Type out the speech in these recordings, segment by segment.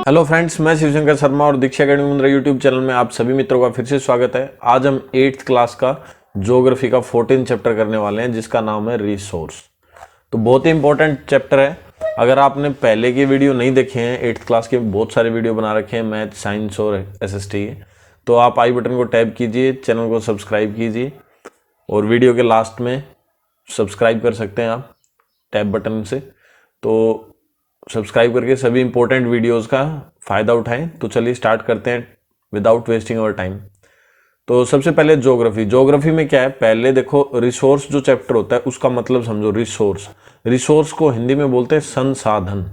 Hello friends, मैं शिवशंकर शर्मा और दीक्षा academy मेरा यूट्यूब चैनल में आप सभी मित्रों का फिर से स्वागत है। आज हम 8th क्लास का ज्योग्राफी का 14 चैप्टर करने वाले हैं जिसका नाम है रिसोर्स। तो बहुत ही इंपॉर्टेंट चैप्टर है। अगर आपने पहले के वीडियो नहीं देखे हैं, 8th क्लास के बहुत सारे वीडियो बना रखे हैं मैथ, साइंस और एसएसटी के, तो आप आई बटन को टैप कीजिए, चैनल को सब्सक्राइब कीजिए और वीडियो के लास्ट में सब्सक्राइब कर सकते हैं आप टैप बटन से। तो सब्सक्राइब करके सभी इंपॉर्टेंट वीडियोस का फ़ायदा उठाएं। तो चलिए स्टार्ट करते हैं विदाउट वेस्टिंग अवर टाइम। तो सबसे पहले ज्योग्राफी में क्या है, पहले देखो रिसोर्स जो चैप्टर होता है उसका मतलब समझो। रिसोर्स को हिंदी में बोलते हैं संसाधन।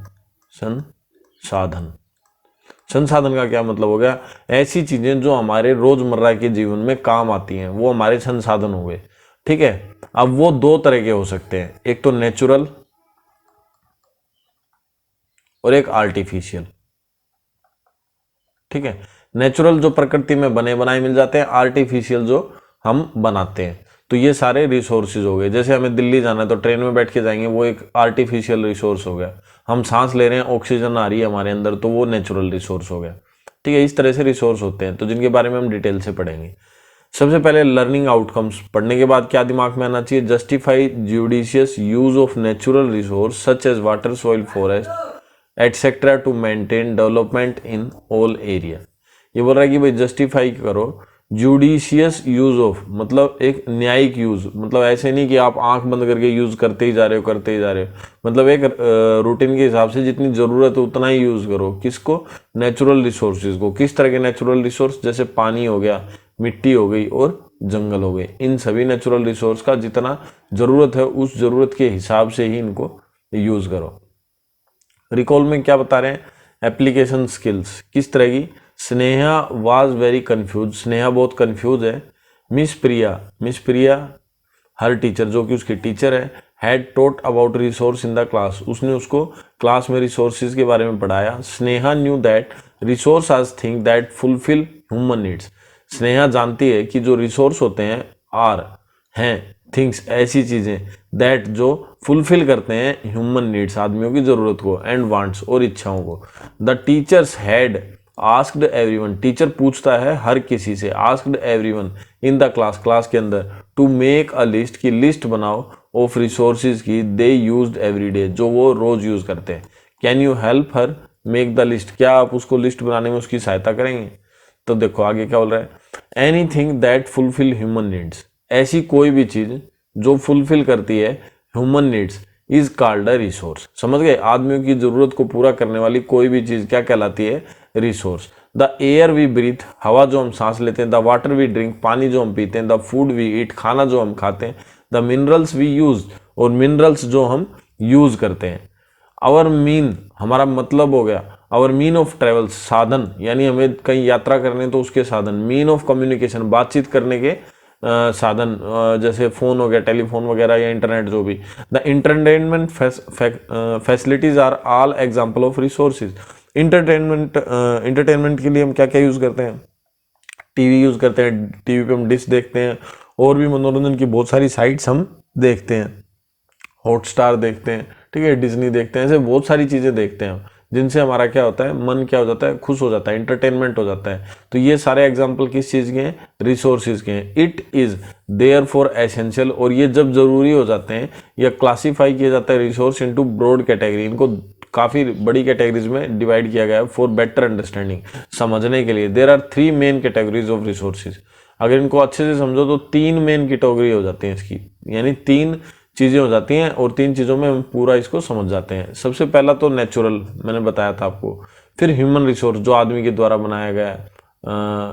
संसाधन का क्या मतलब हो गया, ऐसी चीजें जो हमारे रोजमर्रा के जीवन में काम आती हैं वो हमारे संसाधन हो गए। ठीक है, अब वो दो तरह के हो सकते हैं, एक तो नेचुरल और एक आर्टिफिशियल। ठीक है, नेचुरल जो प्रकृति में बने बनाए मिल जाते हैं, आर्टिफिशियल जो हम बनाते हैं। तो ये सारे रिसोर्सेज हो गए। जैसे हमें दिल्ली जाना है तो ट्रेन में बैठ के जाएंगे, वो एक आर्टिफिशियल रिसोर्स हो गया। हम सांस ले रहे हैं, ऑक्सीजन आ रही है हमारे अंदर, तो वो नेचुरल रिसोर्स हो गया। ठीक है, इस तरह से रिसोर्स होते हैं तो जिनके बारे में हम डिटेल से पढ़ेंगे। सबसे पहले लर्निंग आउटकम्स पढ़ने के बाद क्या दिमाग में आना चाहिए, justify judicious use of natural resource such as water, soil, forest etcetera to maintain development in all area. ये बोल रहा है कि भाई जस्टिफाई करो जुडिशियस यूज ऑफ, मतलब एक न्यायिक यूज, मतलब ऐसे नहीं कि आप आंख बंद करके यूज करते ही जा रहे हो, मतलब एक रूटीन के हिसाब से जितनी जरूरत है उतना ही यूज करो। किसको, नेचुरल रिसोर्सेज को। किस तरह के नेचुरल रिसोर्स, जैसे पानी हो गया, मिट्टी हो गई और जंगल हो गए। इन सभी नेचुरल रिसोर्स का जितना जरूरत है उस जरूरत के हिसाब से ही इनको यूज करो। रिकॉल में क्या बता रहे हैं, एप्लीकेशन स्किल्स किस तरह की। Sneha was very confuse, Sneha बहुत कंफ्यूज है। मिस प्रिया हर टीचर, जो कि उसकी टीचर है, had taught about resource in the class, उसने उसको क्लास में रिसोर्सेज के बारे में पढ़ाया। Sneha knew that resource are thing that fulfil human needs, Sneha जानती है कि जो रिसोर्स होते हैं हैं थिंग्स, ऐसी चीजें, दैट जो फुलफिल करते हैं ह्यूमन नीड्स, आदमियों की जरूरत को, एंड वांट्स और इच्छाओं को। The teachers had asked everyone, teacher पूछता है हर किसी से, asked everyone in the class के अंदर, टू मेक अ लिस्ट, की लिस्ट बनाओ, ऑफ रिसोर्सेज की, दे यूज्ड एवरी डे, जो वो रोज यूज करते हैं। Can you help her make the list, क्या आप उसको लिस्ट बनाने में उसकी सहायता करेंगे। तो देखो आगे क्या बोल रहा है, anything that fulfil human needs, ऐसी कोई भी चीज जो फुलफिल करती है human needs, is called a resource. समझ गए, आदमियों की जरूरत को पूरा करने वाली कोई भी चीज क्या कहलाती है, resource. The air we breathe, हवा जो हम सांस लेते हैं, द वाटर वी ड्रिंक, पानी जो हम पीते हैं, द फूड वी ईट, खाना जो हम खाते हैं, द मिनरल्स वी यूज, और मिनरल्स जो हम यूज करते हैं। आवर मीन, हमारा मतलब हो गया, आवर मीन ऑफ ट्रेवल, साधन, यानी हमें कहीं यात्रा करने तो उसके साधन। मीन ऑफ कम्युनिकेशन, बातचीत करने के साधन, जैसे फोन हो गया, टेलीफोन वगैरह या इंटरनेट जो भी। The entertainment facilities are all example of resources. Entertainment के लिए हम क्या क्या यूज करते हैं, टीवी यूज करते हैं, टीवी पे हम डिश देखते हैं, और भी मनोरंजन की बहुत सारी साइट्स हम देखते हैं, हॉटस्टार देखते हैं, ठीक है, डिज्नी देखते हैं, ऐसे बहुत सारी चीजें देखते हैं हम, जिनसे हमारा क्या होता है, मन क्या हो जाता है, खुश हो जाता है, इंटरटेनमेंट हो जाता है। तो ये सारे एग्जाम्पल किस चीज के हैं, रिसोर्सेज के हैं। It is there for essential, और ये जब जरूरी हो जाते हैं या क्लासीफाई किया जाता है रिसोर्स इनटू ब्रॉड कैटेगरी, इनको काफी बड़ी कैटेगरीज में डिवाइड किया गया है फॉर बेटर अंडरस्टैंडिंग, समझने के लिए। There are 3 main categories of resources. अगर इनको अच्छे से समझो तो 3 मेन कैटेगरी हो जाती है इसकी, यानी 3 चीजें हो जाती हैं और 3 चीजों में हम पूरा इसको समझ जाते हैं। सबसे पहला तो नेचुरल, मैंने बताया था आपको। फिर ह्यूमन रिसोर्स, जो आदमी के द्वारा बनाया गया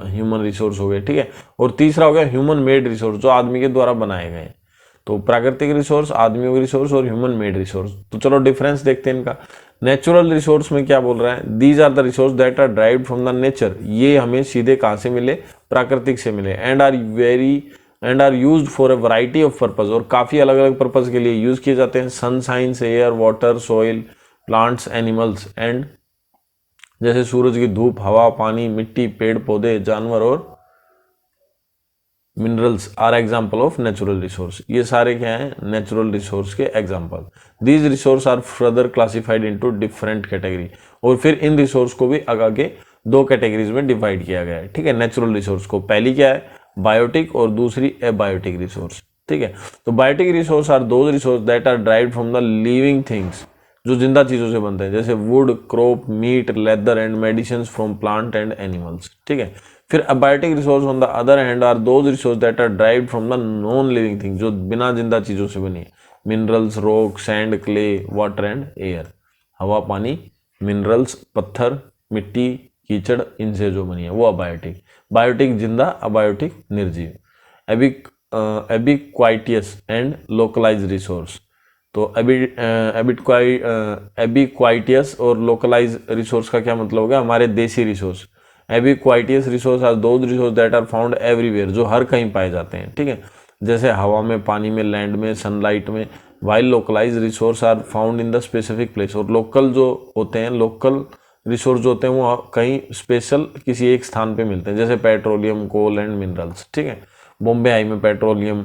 ह्यूमन रिसोर्स हो गए, ठीक है। और तीसरा हो गया ह्यूमन मेड रिसोर्स, जो आदमी के द्वारा बनाए गए। तो प्राकृतिक रिसोर्स, आदमियों के रिसोर्स और ह्यूमन मेड रिसोर्स। तो चलो डिफरेंस देखते हैं इनका। नेचुरल रिसोर्स में क्या बोल रहा है, these are the resource that are derived from the nature, ये हमें सीधे कहां से मिले, प्राकृतिक से मिले। And are used for a variety of purpose, और काफी अलग अलग पर्पस के लिए यूज किए जाते हैं। Sun, science, air, water, soil, plants, animals, and जैसे सूरज की धूप, हवा, पानी, मिट्टी, पेड़ पौधे, जानवर और minerals are example of natural resource. ये सारे क्या हैं, नेचुरल रिसोर्स के example. These resource are further classified into different category, और फिर इन रिसोर्स को भी आगे दो कैटेगरीज में डिवाइड किया गया है। ठीक है, नेचुरल रिसोर्स को, पहली क्या है बायोटिक और दूसरी एबायोटिक रिसोर्स। ठीक है, तो biotic resource are those resource that are derived from the living things, जो जिंदा चीजों से बनते हैं, जैसे wood, crop, meat, leather and medicine from plant and animals. ठीक है, फिर abiotic resource on the other hand are those resource that are derived from the non living thing, जो बिना जिंदा चीजों से बनी है, minerals, rock, sand, clay, water and air, हवा, पानी, मिनरल्स, पत्थर, मिट्टी, कीचड़, इनसे जो बनी है वो अबायोटिक। बायोटिक जिंदा, अबायोटिक निर्जीव। एबिक्वाइटियस एंड लोकलाइज रिसोर्स, तो एबिक्वाइटियस और लोकलाइज रिसोर्स का क्या मतलब हो गया, हमारे देसी resource. Ubiquitous resource are those resource that are found everywhere, जो हर कहीं पाए जाते हैं। ठीक है, जैसे हवा में, पानी में, लैंड में, सनलाइट में। While localise resource are found in the specific place, और लोकल जो होते हैं, लोकल रिसोर्स जो होते हैं वो कहीं स्पेशल किसी एक स्थान पे मिलते हैं, जैसे पेट्रोलियम, कोल एंड मिनरल्स। ठीक है, बॉम्बे आई में पेट्रोलियम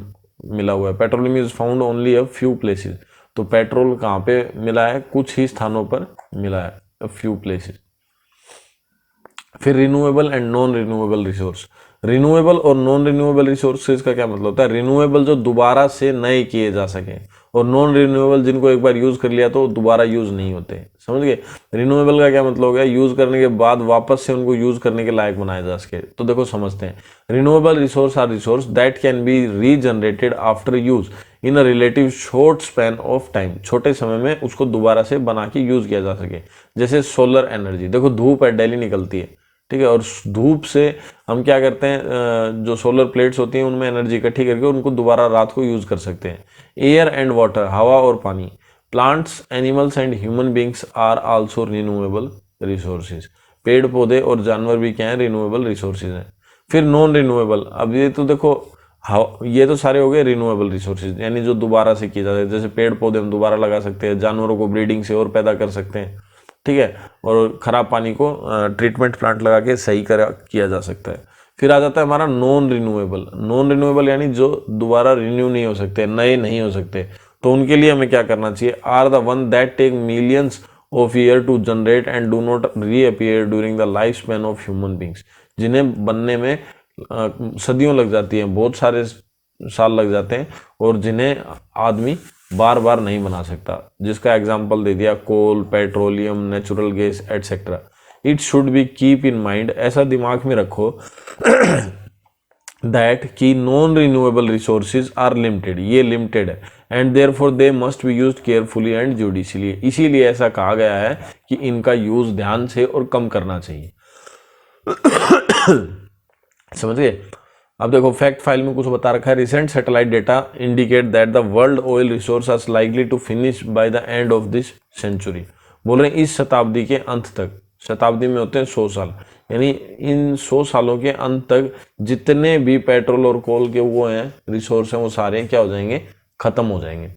मिला हुआ है। Petroleum is found only a few places, तो पेट्रोल कहाँ पे मिला है, कुछ ही स्थानों पर मिला है, अ फ्यू प्लेसेस। फिर renewable and non renewable resource. Renewable और नॉन रिन्यूएबल रिसोर्सेज का क्या मतलब होता है, रिन्यूएबल जो दोबारा से नए किए जा सके, और नॉन रिन्यूएबल जिनको एक बार यूज कर लिया तो दोबारा यूज नहीं होते। समझ गए, रिन्यूएबल का क्या मतलब हो गया, यूज करने के बाद वापस से उनको यूज करने के लायक बनाया जा सके। तो देखो समझते हैं, renewable resource are resource that can be regenerated after use in a relative short span of time, छोटे समय में उसको दोबारा से बना के यूज किया जा सके। जैसे सोलर एनर्जी, देखो धूप है डेली निकलती है, ठीक है, और धूप से हम क्या करते हैं, जो सोलर प्लेट्स होती हैं उनमें एनर्जी इकट्ठी करके उनको दोबारा रात को यूज कर सकते हैं। एयर एंड वाटर, हवा और पानी। Plants, animals and human beings are also renewable resources, पेड़ पौधे और जानवर भी क्या है, रिन्यूएबल रिसोर्सेज हैं। फिर नॉन रिन्यूएबल, अब ये तो देखो ये तो सारे हो गए रिन्यूएबल रिसोर्सेज, यानी जो दोबारा से किए जाते हैं, जैसे पेड़ पौधे हम दोबारा लगा सकते हैं, जानवरों को ब्रीडिंग से और पैदा कर सकते हैं। ठीक है, और खराब पानी को ट्रीटमेंट प्लांट लगा के सही किया जा सकता है। फिर आ जाता है हमारा नॉन रिन्यूएबल। नॉन रिन्यूएबल यानी जो दोबारा रिन्यू नहीं हो सकते, नए नहीं हो सकते, तो उनके लिए हमें क्या करना चाहिए, are the one that take millions of year to generate and do not reappear during the life span of human beings, जिन्हें बनने में सदियों लग जाती हैं, बहुत सारे साल लग जाते हैं, और जिन्हें आदमी बार बार नहीं बना सकता, जिसका एग्जाम्पल दे दिया coal, petroleum, natural gas etcetera. It should be keep in mind, ऐसा दिमाग में रखो दैट कि non renewable resources are limited, ये लिमिटेड है, and therefore they must be used carefully and judiciously, इसीलिए ऐसा कहा गया है कि इनका यूज ध्यान से और कम करना चाहिए। समझ गए। अब देखो फैक्ट फाइल में कुछ बता रखा है, recent satellite data indicate that the world oil resource are likely to finish by the end of this century. बोल रहे हैं इस शताब्दी के अंत तक, शताब्दी में होते हैं 100 साल, यानी इन 100 सालों के अंत तक जितने भी पेट्रोल और कोल के वो हैं रिसोर्स हैं, वो सारे क्या हो जाएंगे, खत्म हो जाएंगे।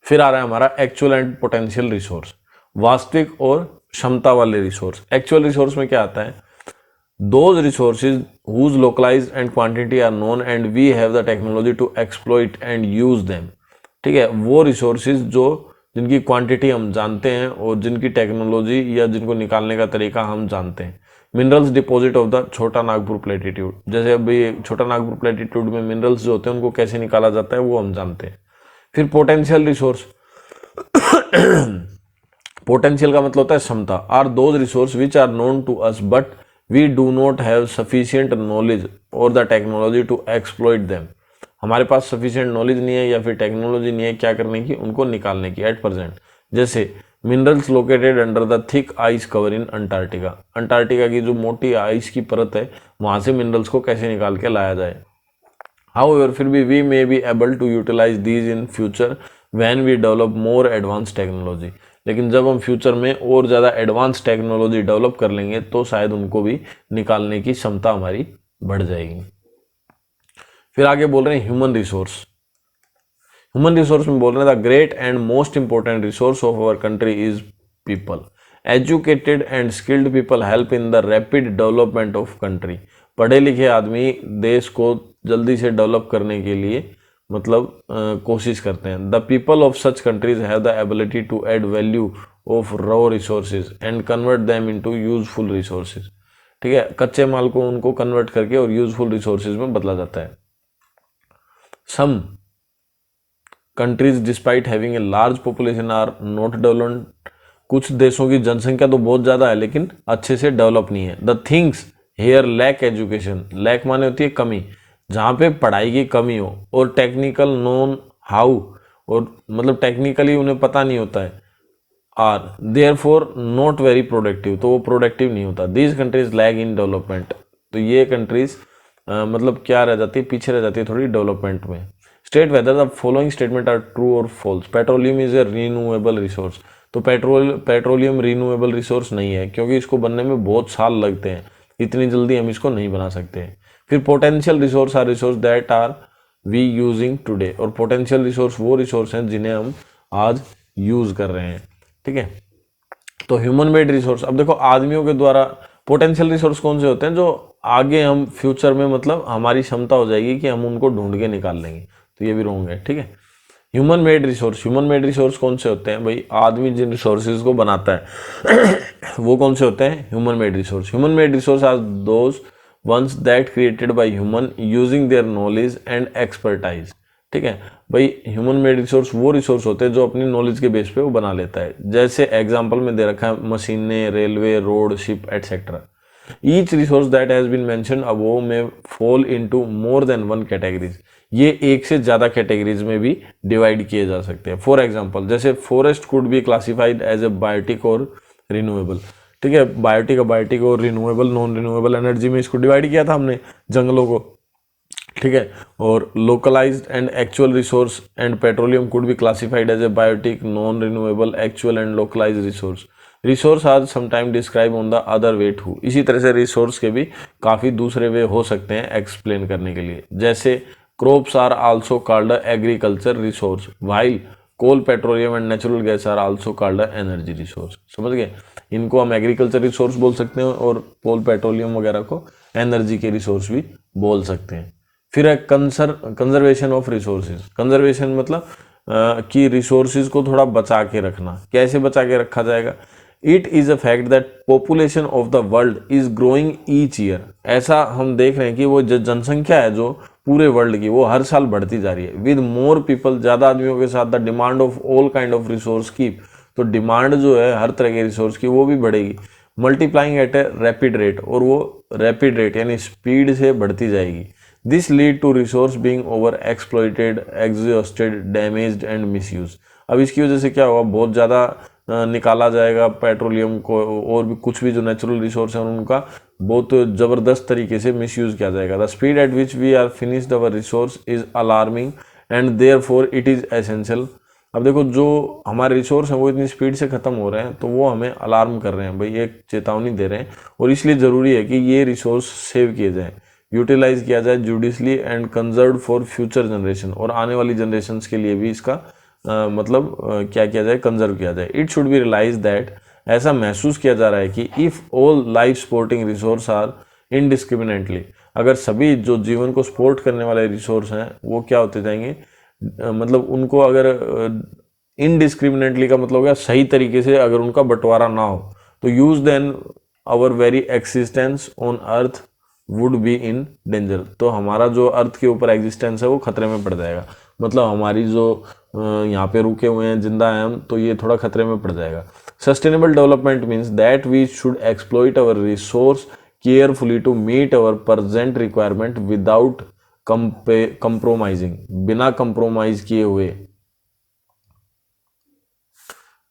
फिर आ रहा है हमारा एक्चुअल एंड पोटेंशियल रिसोर्स, वास्तविक और क्षमता वाले रिसोर्स। एक्चुअल रिसोर्स में क्या आता है, those resources whose localized and quantity are known and we have the technology to exploit and use them। ठीक है, वो resources जो जिनकी क्वांटिटी हम जानते हैं और जिनकी टेक्नोलॉजी या जिनको निकालने का तरीका हम जानते हैं। मिनरल्स डिपॉजिट ऑफ द छोटा नागपुर प्लेटिट्यूड, जैसे अभी छोटा नागपुर प्लेटिट्यूड में मिनरल्स जो होते हैं उनको कैसे निकाला जाता है वो हम जानते हैं। फिर पोटेंशियल रिसोर्स, पोटेंशियल का मतलब होता है क्षमता, are those resource which are known to us but we do not have sufficient knowledge or the technology to exploit them। हमारे पास sufficient knowledge नहीं है या फिर टेक्नोलॉजी नहीं है क्या करने की, उनको निकालने की एट प्रेजेंट। जैसे minerals located under the thick ice cover in Antarctica, Antarctica की जो मोटी आइस की परत है वहां से मिनरल्स को कैसे निकाल के लाया जाए। हाउएवर फिर भी we may be able to utilise these in future when we develop more advance technology, लेकिन जब हम फ्यूचर में और ज़्यादा एडवांस टेक्नोलॉजी डेवलप कर लेंगे तो शायद उनको भी निकालने की क्षमता हमारी बढ़ जाएगी। फिर आगे बोल रहे हैं ह्यूमन रिसोर्स। ह्यूमन रिसोर्स में बोल रहे हैं the great and most important resource of our country is people. Educated and skilled people help in the rapid development of country. पढ़े लिखे आदमी देश को जल्दी से डेवलप करने के लिए मतलब कोशिश करते हैं। The people of such countries have the ability to add value of raw resources and convert them into useful resources. ठीक है, कच्चे माल को उनको कन्वर्ट करके और यूजफुल रिसोर्सेज में बदला जाता है। Some countries despite having a large population are not developed. कुछ देशों की जनसंख्या तो बहुत ज़्यादा है लेकिन अच्छे से डेवलप नहीं है। The things here lack education, lack माने होती है कमी, जहाँ पे पढ़ाई की कमी हो, और टेक्निकल नोन हाउ, और मतलब टेक्निकली उन्हें पता नहीं होता है, are there for not very productive, तो वो प्रोडक्टिव नहीं होता। These countries lag in development, तो ये कंट्रीज मतलब क्या रह जाती है, पीछे रह जाती है थोड़ी डेवलपमेंट में। State whether the following statement are true और false. Petroleum is a renewable resource, तो पेट्रोलियम रिन्यूएबल रिसोर्स नहीं है क्योंकि इसको बनने में बहुत साल लगते हैं, इतनी जल्दी हम इसको नहीं बना सकते। फिर potential resource are resource that are we using today, और पोटेंशियल रिसोर्स वो रिसोर्स हैं जिन्हें हम आज यूज कर रहे हैं। ठीक है, तो ह्यूमन मेड रिसोर्स, अब देखो आदमियों के द्वारा पोटेंशियल रिसोर्स कौन से होते हैं, जो आगे हम फ्यूचर में मतलब हमारी क्षमता हो जाएगी कि हम उनको ढूंढ के निकाल लेंगे, तो ये भी रॉन्ग है। ठीक है, ह्यूमन मेड रिसोर्स कौन से होते हैं भाई, आदमी जिन रिसोर्सेज को बनाता है वो कौन से होते हैं, human made resource are those ones that created by human using their knowledge and expertise. ठीक है भाई, ह्यूमन मेड रिसोर्स वो रिसोर्स होते हैं जो अपनी नॉलेज के बेस पे वो बना लेता है। जैसे एग्जांपल में दे रखा है मशीनें, railway, road, ship etcetera. Each resource that has been mentioned above may fall into more than one categories, ये एक से ज्यादा कैटेगरीज में भी डिवाइड किए जा सकते हैं। फॉर एग्जांपल जैसे forest could be classified as A biotic और रिन्यूएबल। ठीक है, बायोटिक और रिन्यूएबल, नॉन रिन्यूएबल एनर्जी में इसको डिवाइड किया था हमने जंगलों को। ठीक है, और localised and actual resource and petroleum could be classified as A biotic, non renewable, actual and localised resource are sometime describe on the other way too. इसी तरह से रिसोर्स के भी काफ़ी दूसरे वे हो सकते हैं एक्सप्लेन करने के लिए। जैसे crops are also called agriculture resource, while coal, petroleum and natural gas are also called energy resource. समझ गए, इनको हम एग्रीकल्चर रिसोर्स बोल सकते हैं और कोल, पेट्रोलियम वगैरह को एनर्जी के रिसोर्स भी बोल सकते हैं। फिर है कंजर्वेशन ऑफ रिसोर्सेज। कंजर्वेशन मतलब कि रिसोर्सेज को थोड़ा बचा के रखना। कैसे बचा के रखा जाएगा, it is a fact that population of the world is growing each year. ऐसा हम देख रहे हैं कि वो जनसंख्या है जो पूरे वर्ल्ड की, वो हर साल बढ़ती जा रही है। विद मोर पीपल, ज्यादा आदमियों के साथ, the demand of all kind of resource keep, तो डिमांड जो है हर तरह के रिसोर्स की वो भी बढ़ेगी। Multiplying at a rapid rate, और वो रैपिड रेट यानी स्पीड से बढ़ती जाएगी। This lead to resource being over exploited, exhausted, damaged and misuse. अब इसकी वजह से क्या होगा, बहुत ज़्यादा निकाला जाएगा पेट्रोलियम को, और भी कुछ भी जो नेचुरल रिसोर्स हैं उनका बहुत ज़बरदस्त तरीके से मिसयूज किया जाएगा। The speed at which we are finished our resource is alarming and therefore it is essential. अब देखो जो हमारे रिसोर्स हैं वो इतनी स्पीड से ख़त्म हो रहे हैं तो वो हमें अलार्म कर रहे हैं भाई, एक चेतावनी दे रहे हैं, और इसलिए ज़रूरी है कि ये रिसोर्स सेव किए जाएँ, यूटिलाइज किया जाए judicially and conserve for future generation, और आने वाली जनरेशन्स के लिए भी इसका क्या किया जाए, कंजर्व किया जाए। It should be realise that, ऐसा महसूस किया जा रहा है कि if all life supporting resource are indiscriminately, अगर सभी जो जीवन को सपोर्ट करने वाले रिसोर्स हैं वो क्या होते जाएंगे, मतलब उनको अगर इनडिस्क्रिमिनेटली का मतलब क्या, सही तरीके से अगर उनका बंटवारा ना हो, तो use then our very existence on earth would be in danger, तो हमारा जो अर्थ के ऊपर एग्जिस्टेंस है वो खतरे में पड़ जाएगा। मतलब हमारी जो यहाँ पे रुके हुए हैं, जिंदा हैं हम, तो ये थोड़ा खतरे में पड़ जाएगा। Sustainable development means that we should exploit our resource carefully to meet our present requirement without compromising, बिना कंप्रोमाइज किए हुए,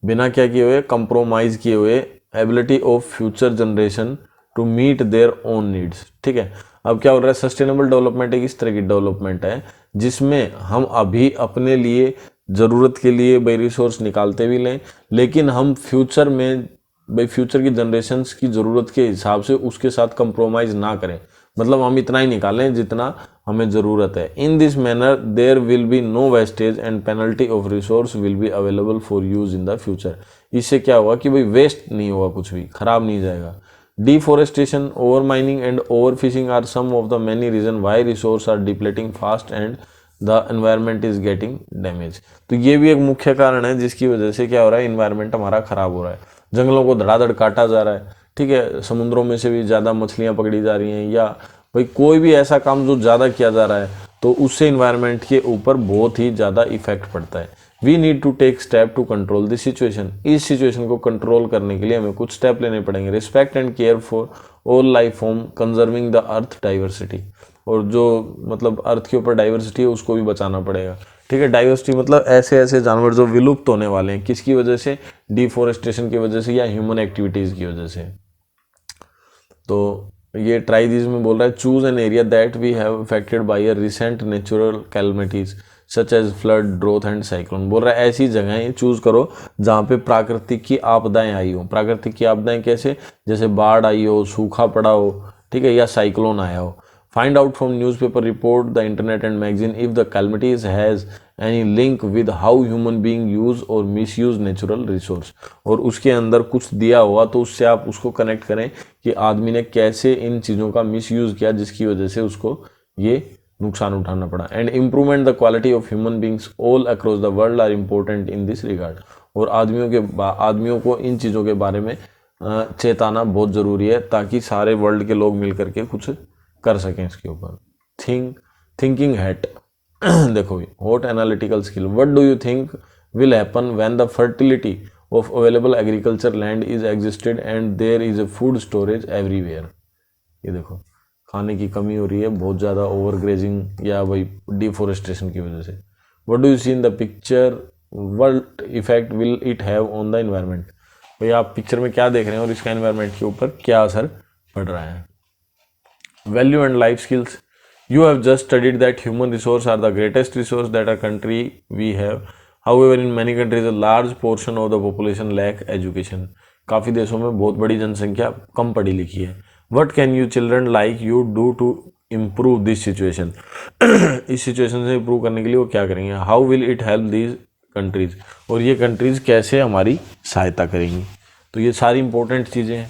बिना क्या किए हुए, कंप्रोमाइज किए हुए ability of future generation to meet their own needs. ठीक है, अब क्या हो रहा है, सस्टेनेबल डेवलपमेंट एक इस तरह की डेवलपमेंट है जिसमें हम अभी अपने लिए ज़रूरत के लिए भाई रिसोर्स निकालते भी लें, लेकिन हम फ्यूचर में भाई फ्यूचर की जनरेशन्स की ज़रूरत के हिसाब से उसके साथ कंप्रोमाइज़ ना करें, मतलब हम इतना ही निकालें जितना हमें ज़रूरत है। In this manner there will be no wastage and penalty of resource will be available for use in the future. इससे क्या होगा कि भाई वेस्ट नहीं होगा, कुछ भी खराब नहीं जाएगा। Deforestation, over mining and over fishing are some of the many reason why resource are depleting fast and the environment is getting damage. तो ये भी एक मुख्य कारण है जिसकी वजह से क्या हो रहा है, इन्वायरमेंट हमारा खराब हो रहा है। जंगलों को धड़ाधड़ काटा जा रहा है, ठीक है, समुद्रों में से भी ज़्यादा मछलियाँ पकड़ी जा रही हैं, या भाई कोई भी ऐसा काम जो ज़्यादा किया जा रहा है तो उससे इन्वायरमेंट के ऊपर बहुत ही ज़्यादा इफेक्ट पड़ता है। We need to take step to control this situation. इस सिचुएशन को कंट्रोल करने के लिए हमें कुछ स्टेप लेने पड़ेंगे। Respect and care for all life form, conserving the earth diversity, और जो मतलब अर्थ के ऊपर डाइवर्सिटी है उसको भी बचाना पड़ेगा, ठीक है। डाइवर्सिटी मतलब ऐसे ऐसे जानवर जो विलुप्त होने वाले हैं, किसकी वजह से, डिफोरेस्टेशन की वजह से या ह्यूमन एक्टिविटीज़ की वजह से। तो ये ट्राई दिस में बोल रहा है, choose an area that we have affected by a recent natural calamities such as flood, drought and cyclone. बोल रहा है ऐसी जगहें चूज करो जहाँ पे प्राकृतिक की आपदाएं आई हो। प्राकृतिक की आपदाएं कैसे, जैसे बाढ़ आई हो, सूखा पड़ा हो, ठीक है, या साइक्लोन आया हो। Find out from newspaper report, the internet and magazine if the calamities has any link with how human being use और मिस यूज नेचुरल रिसोर्स। और उसके अंदर कुछ दिया हुआ तो उससे आप उसको कनेक्ट करें कि आदमी ने कैसे इन चीज़ों का मिस यूज़ किया जिसकी वजह से उसको ये नुकसान उठाना पड़ा। And improvement the quality of human beings all across the world are important in this regard. और आदमियों को इन चीज़ों के बारे में चेताना बहुत ज़रूरी है ताकि सारे वर्ल्ड के लोग मिल करके कुछ कर सकें इसके ऊपर। थिंकिंग हैट देखो, hot analytical skill, what do you think will happen when the fertility of available agriculture land is existed and there is a food storage everywhere. ये देखो, खाने की कमी हो रही है बहुत ज़्यादा, ओवर ग्रेजिंग या भाई डिफोरेस्टेशन की वजह से। What do you see in the picture, what effect will it have on the environment. भाई आप पिक्चर में क्या देख रहे हैं और इसका एनवायरनमेंट के ऊपर क्या असर पड़ रहा है। Value and life skills, you have just studied that human resources are the greatest resource that our country we have. However, in many countries a large portion of the population lack education. काफ़ी देशों में बहुत बड़ी जनसंख्या कम पढ़ी लिखी है। What can you children like you do to improve this situation? इस सिचुएशन से इम्प्रूव करने के लिए वो क्या करेंगे। How will it help these countries? और ये कंट्रीज़ कैसे हमारी सहायता करेंगी। तो ये सारी इंपॉर्टेंट चीज़ें हैं।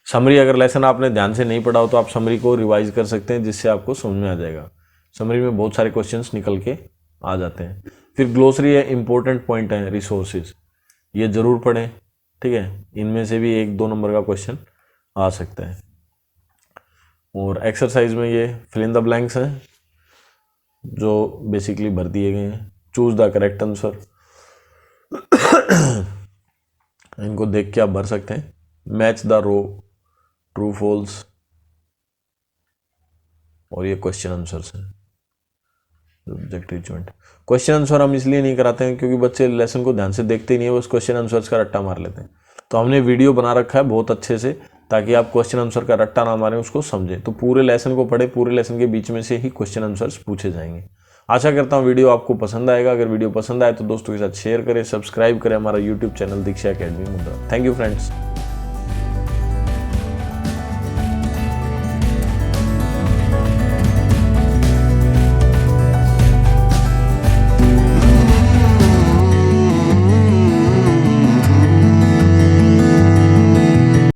समरी, अगर लेसन आपने ध्यान से नहीं पढ़ा हो तो आप समरी को रिवाइज कर सकते हैं जिससे आपको समझ में आ जाएगा। समरी में बहुत सारे क्वेश्चंस निकल के आ जाते हैं। फिर ग्लोसरी है, इंपॉर्टेंट पॉइंट है रिसोर्सेज, ये जरूर पढ़ें, ठीक है। इनमें से भी 1-2 नंबर का क्वेश्चन आ सकता है। और एक्सरसाइज में ये फिल इन द ब्लैंक्स हैं जो बेसिकली भर दिए गए हैं। चूज द करेक्ट आंसर, इनको देख के आप भर सकते हैं। Match the row, true false, और ये क्वेश्चन आंसर्स हैं। ऑब्जेक्टिव जॉइंट क्वेश्चन आंसर हम इसलिए नहीं कराते हैं क्योंकि बच्चे लेसन को ध्यान से देखते ही नहीं है, बस क्वेश्चन आंसर्स का रट्टा मार लेते हैं। तो हमने वीडियो बना रखा है बहुत अच्छे से ताकि आप क्वेश्चन आंसर का रट्टा ना मारें, उसको समझें। तो पूरे लेसन को पढ़े, पूरे लेसन के बीच में से ही क्वेश्चन आंसर्स पूछे जाएंगे। आशा करता हूँ वीडियो आपको पसंद आएगा। अगर वीडियो पसंद आए तो दोस्तों के साथ शेयर करें, सब्सक्राइब करें हमारा YouTube channel Diksha academy Mundra. Thank you friends.